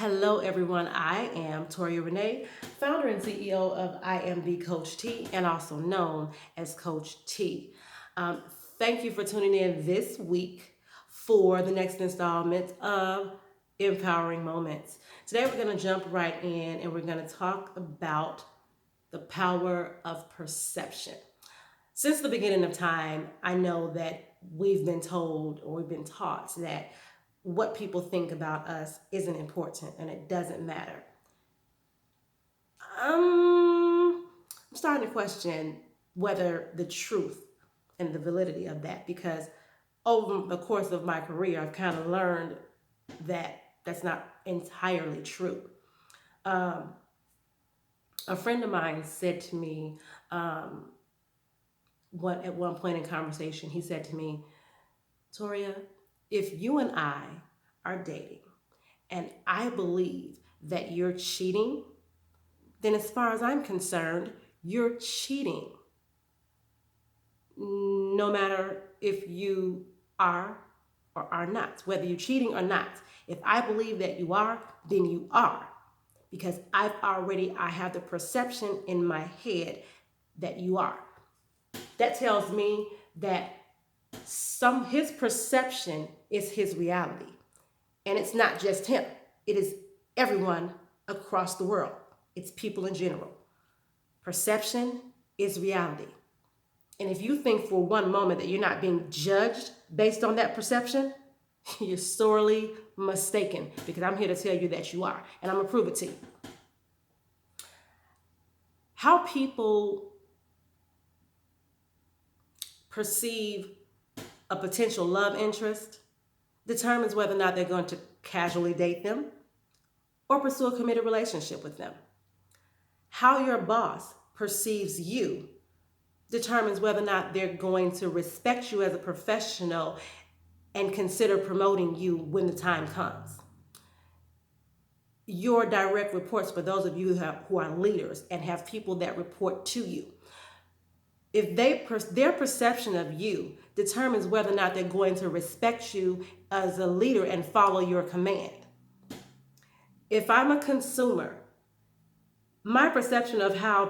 Hello, everyone. I am Toria Renee, founder and CEO of Iamthecoacht, and also known as Coach T. Um, Thank you for tuning in this week for the next installment of Empowering Moments. Today, we're going to jump right in and we're going to talk about the power of perception. Since the beginning of time, I know that we've been told or we've been taught that what people think about us isn't important and it doesn't matter. I'm starting to question whether the truth and the validity of that, because over the course of my career, I've kind of learned that that's not entirely true. Um, a friend of mine said to me, at one point in conversation, he said to me, Toria, if you and I are dating and I believe that you're cheating, then as far as I'm concerned, you're cheating. No matter if you are or are not, whether you're cheating or not. If I believe that you are, then you are. Because I have the perception in my head that you are. That tells me that his perception is his reality. And it's not just him. It is everyone across the world. It's people in general. Perception is reality. And if you think for one moment that you're not being judged based on that perception, you're sorely mistaken, because I'm here to tell you that you are, and I'm going to prove it to you. How people perceive a potential love interest determines whether or not they're going to casually date them or pursue a committed relationship with them. How your boss perceives you determines whether or not they're going to respect you as a professional and consider promoting you when the time comes. Your direct reports, for those of you who are leaders and have people that report to you, if their perception of you determines whether or not they're going to respect you as a leader and follow your command. If I'm a consumer, my perception of how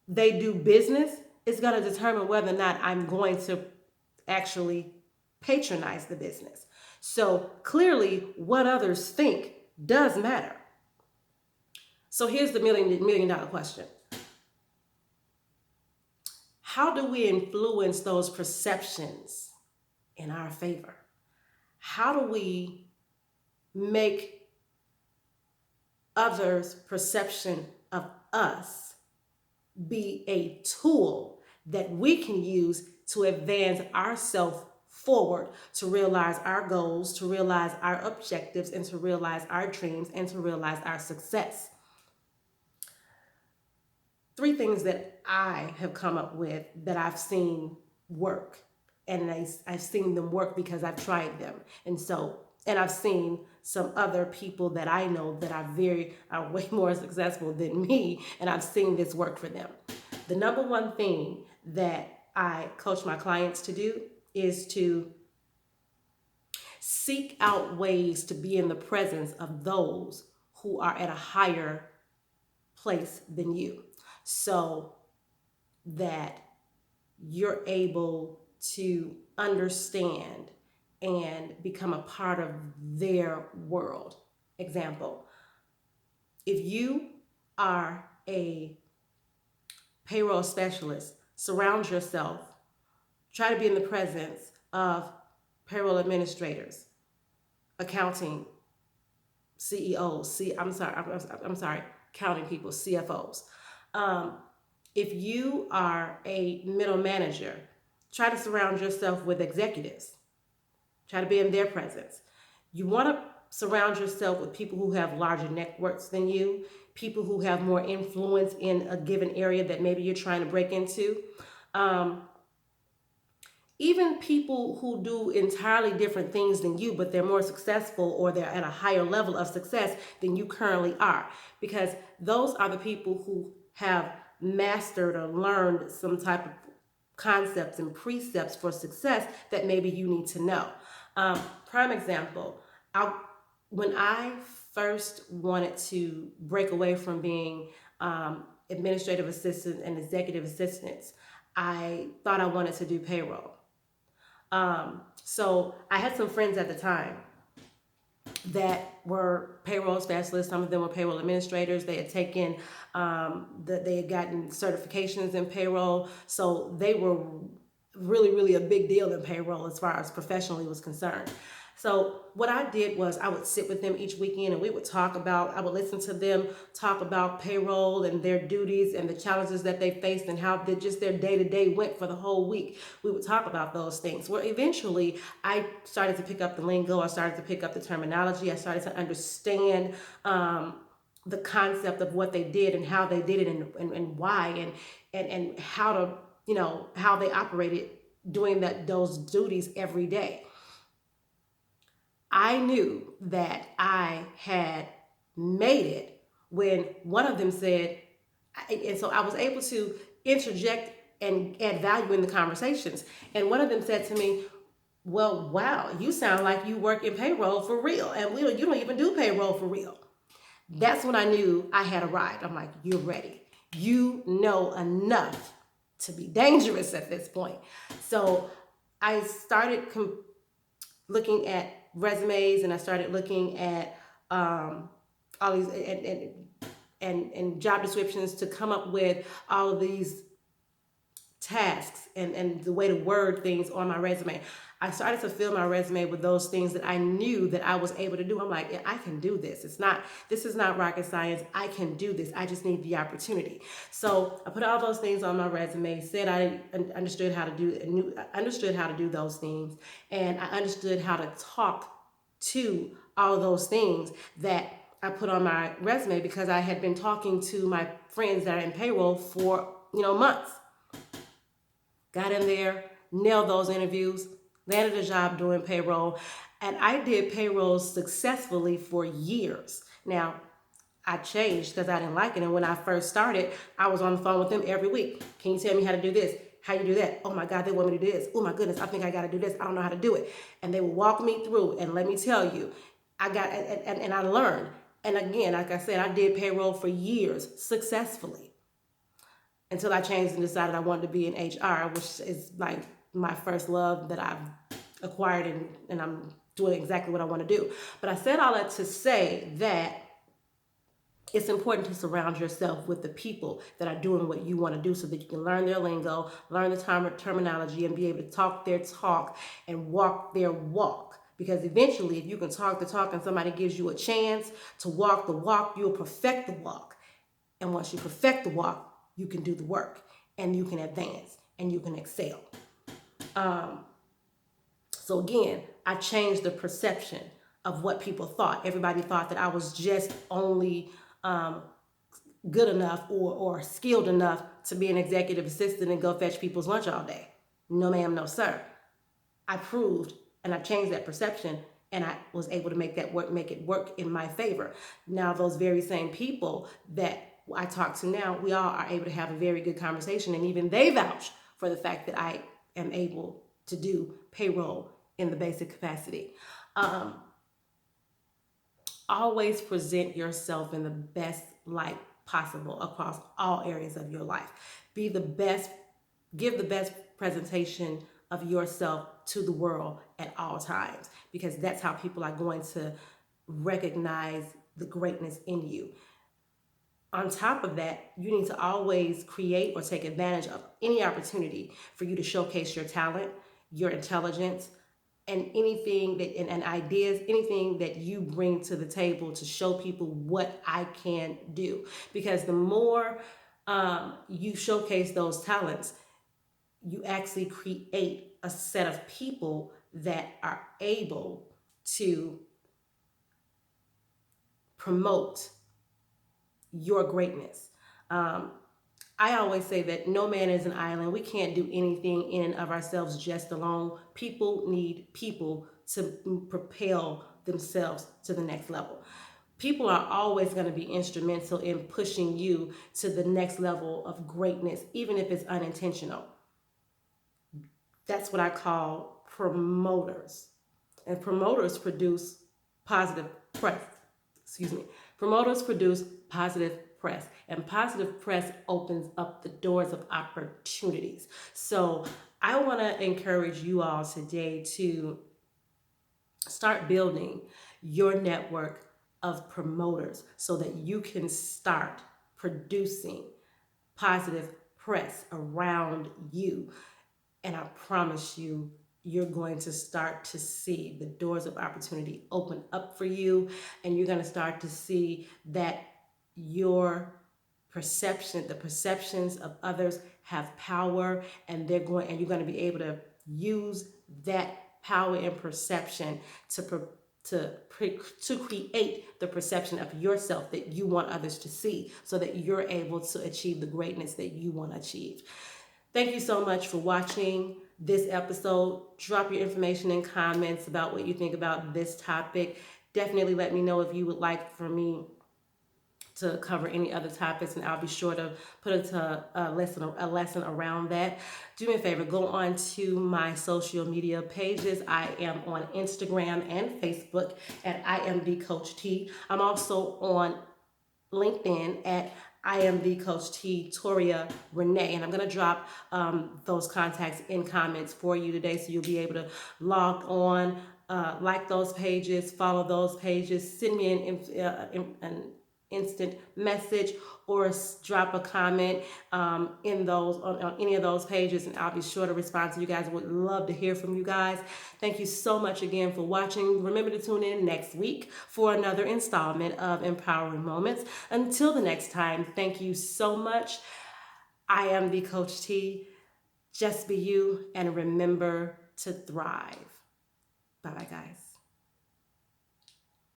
they do business is going to determine whether or not I'm going to actually patronize the business. So clearly, what others think does matter. So here's the million dollar question. How do we influence those perceptions in our favor? How do we make others' perception of us be a tool that we can use to advance ourselves forward, to realize our goals, to realize our objectives, and to realize our dreams, and to realize our success? 3 things that I have come up with that I've seen work. And I've seen them work because I've tried them. And I've seen some other people that I know that are way more successful than me, and I've seen this work for them. The number one thing that I coach my clients to do is to seek out ways to be in the presence of those who are at a higher place than you, so that you're able to understand and become a part of their world. Example, if you are a payroll specialist, surround yourself, try to be in the presence of payroll administrators, accounting CEOs, accounting people, CFOs. If you are a middle manager, try to surround yourself with executives. Try to be in their presence. You want to surround yourself with people who have larger networks than you, people who have more influence in a given area that maybe you're trying to break into. Even people who do entirely different things than you, but they're more successful or they're at a higher level of success than you currently are. Because those are the people who have mastered or learned some type of concepts and precepts for success that maybe you need to know. Prime example, I, when I first wanted to break away from being administrative assistant and executive assistants, I thought I wanted to do payroll. So I had some friends at the time that were payroll specialists. Some of them were payroll administrators. They had taken, they had gotten certifications in payroll. So they were really, really a big deal in payroll as far as professionally was concerned. So what I did was I would sit with them each weekend and we would talk about, I would listen to them talk about payroll and their duties and the challenges that they faced and how just their day-to-day went for the whole week. We would talk about those things. Where eventually I started to pick up the lingo, I started to pick up the terminology, I started to understand the concept of what they did and how they did it and why and how to, how they operated doing those duties every day. I knew that I had made it when one of them said, and so I was able to interject and add value in the conversations. And one of them said to me, well, wow, you sound like you work in payroll for real. And you don't even do payroll for real. That's when I knew I had arrived. I'm like, you're ready. You know enough to be dangerous at this point. So I started looking at resumes and I started looking at all these and job descriptions to come up with all of these tasks and the way to word things on my resume. I started to fill my resume with those things that I knew that I was able to do. I'm like, yeah, I can do this. This is not rocket science. I can do this. I just need the opportunity. So I put all those things on my resume, said I understood how to do those things. And I understood how to talk to all of those things that I put on my resume because I had been talking to my friends that are in payroll for, months. Got in there, nailed those interviews, landed a job doing payroll, and I did payroll successfully for years. Now, I changed because I didn't like it, and when I first started, I was on the phone with them every week. Can you tell me how to do this? How you do that? Oh my God, they want me to do this. Oh my goodness, I think I got to do this. I don't know how to do it. And they would walk me through, and let me tell you, I learned. And again, like I said, I did payroll for years successfully until I changed and decided I wanted to be in HR, which is like my first love that I've acquired and I'm doing exactly what I want to do. But I said all that to say that it's important to surround yourself with the people that are doing what you want to do so that you can learn their lingo, learn the terminology, and be able to talk their talk and walk their walk. Because eventually, if you can talk the talk and somebody gives you a chance to walk the walk, you'll perfect the walk. And once you perfect the walk, you can do the work and you can advance and you can excel. So again, I changed the perception of what people thought. Everybody thought that I was just only good enough or skilled enough to be an executive assistant and go fetch people's lunch all day. No ma'am, no sir. I proved and I changed that perception and I was able to make it work in my favor. Now those very same people that I talk to now, we all are able to have a very good conversation, and even they vouch for the fact that I am able to do payroll in the basic capacity. Always present yourself in the best light possible across all areas of your life. Be the best, give the best presentation of yourself to the world at all times, because that's how people are going to recognize the greatness in you. On top of that, you need to always create or take advantage of any opportunity for you to showcase your talent, your intelligence, and anything that and ideas, anything that you bring to the table to show people what I can do. Because the more you showcase those talents, you actually create a set of people that are able to promote your greatness. I always say that no man is an island. We can't do anything in and of ourselves just alone. People need people to propel themselves to the next level. People are always going to be instrumental in pushing you to the next level of greatness, even if it's unintentional. That's what I call promoters. And promoters produce positive press. Excuse me. Promoters produce positive press, and positive press opens up the doors of opportunities. So I want to encourage you all today to start building your network of promoters so that you can start producing positive press around you. And I promise you, you're going to start to see the doors of opportunity open up for you. And you're going to start to see that your perception, the perceptions of others have power, and you're going to be able to use that power and perception to create the perception of yourself that you want others to see, so that you're able to achieve the greatness that you want to achieve. Thank you so much for watching this episode. Drop your information in comments about what you think about this topic. Definitely let me know if you would like for me to cover any other topics, and I'll be sure to put a lesson around that. Do me a favor, go on to my social media pages. I am on Instagram and Facebook at Iamthecoacht. I'm also on LinkedIn at Iamthecoacht Toria Renee, and I'm gonna drop those contacts in comments for you today, so you'll be able to log on, like those pages, follow those pages, send me an instant message, or drop a comment in those on any of those pages, and I'll be sure to respond to you guys. Would love to hear from you guys. Thank you so much again for watching. Remember to tune in next week for another installment of Empowering Moments. Until the next time, thank you so much. I am the Coach T. Just be you, and remember to thrive. Bye bye, guys.